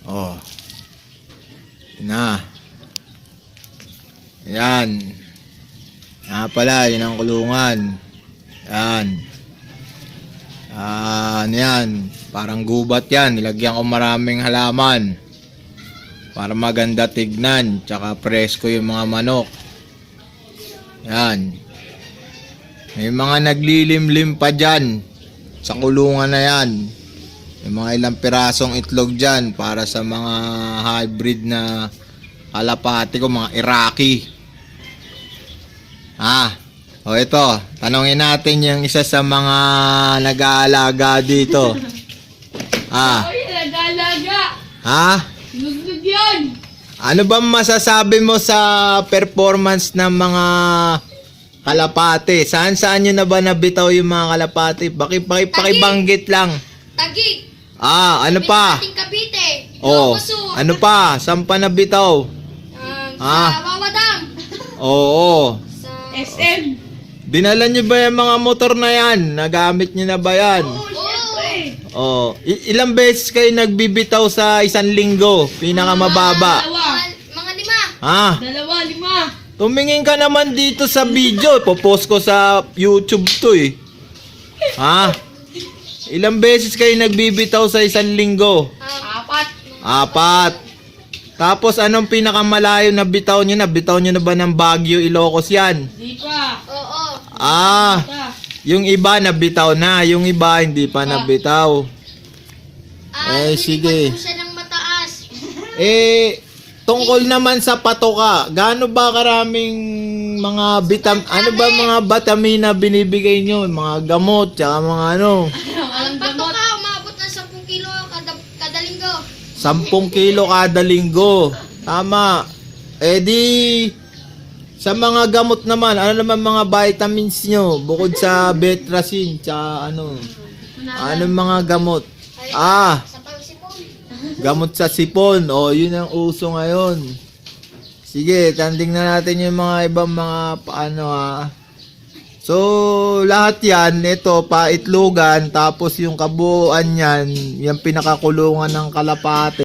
Oh. Na. Yan. Pala, yun ang kulungan. Yan. Ano yan? Parang gubat yan. Nilagyan ko maraming halaman. Para maganda tignan. Tsaka presko yung mga manok. Yan. May mga naglilimlim pa dyan. Sa kulungan na yan. May mga ilang pirasong itlog dyan. Para sa mga hybrid na kalapati ko. Mga Iraqi. O ito, tanongin natin yung isa sa mga nag-aalaga dito. Ay, nag-aalaga. Sinusod yan. Ano ba masasabi mo sa performance ng mga kalapati? Saan nyo na ba nabitaw yung mga kalapati? Pakibanggit lang. Tagig. Ano pa? Ating Cavite. Ano pa? Saan pa nabitaw? Sa Wawadam. Oo. Sa SM. Dinala nyo ba yung mga motor na yan? Nagamit nyo na ba yan? Oo. Ilang beses kayo nagbibitaw sa isang linggo? Pinakamababa. Mga 5. 5. Tumingin ka naman dito sa video. Popost ko sa YouTube to eh. Ilang beses kayo nagbibitaw sa isang linggo? 4. Tapos anong pinakamalayo na bitaw nyo na? Bitaw nyo na ba ng Baguio, Ilocos yan? Di pa. Oo. Yung iba nabitaw na, yung iba hindi pa nabitaw. Sige. Siya ng mataas. Tungkol naman sa patoka, gaano ba karaming mga mga vitamina binibigay nyo? Mga gamot, tsaka mga ano? Ang bato ka, umabot ng 10 kilo kada linggo. 10 kilo kada linggo. Tama. Sa mga gamot naman, ano naman mga vitamins nyo? Bukod sa Betracin, tsaka ano? Anong mga gamot? Sa pangsipon. Gamot sa sipon. Yun ang uso ngayon. Sige, tanding na natin yung mga ibang mga paano So, lahat yan, ito, paitlogan, tapos yung kabuuan yan, yung pinakakulungan ng kalapate.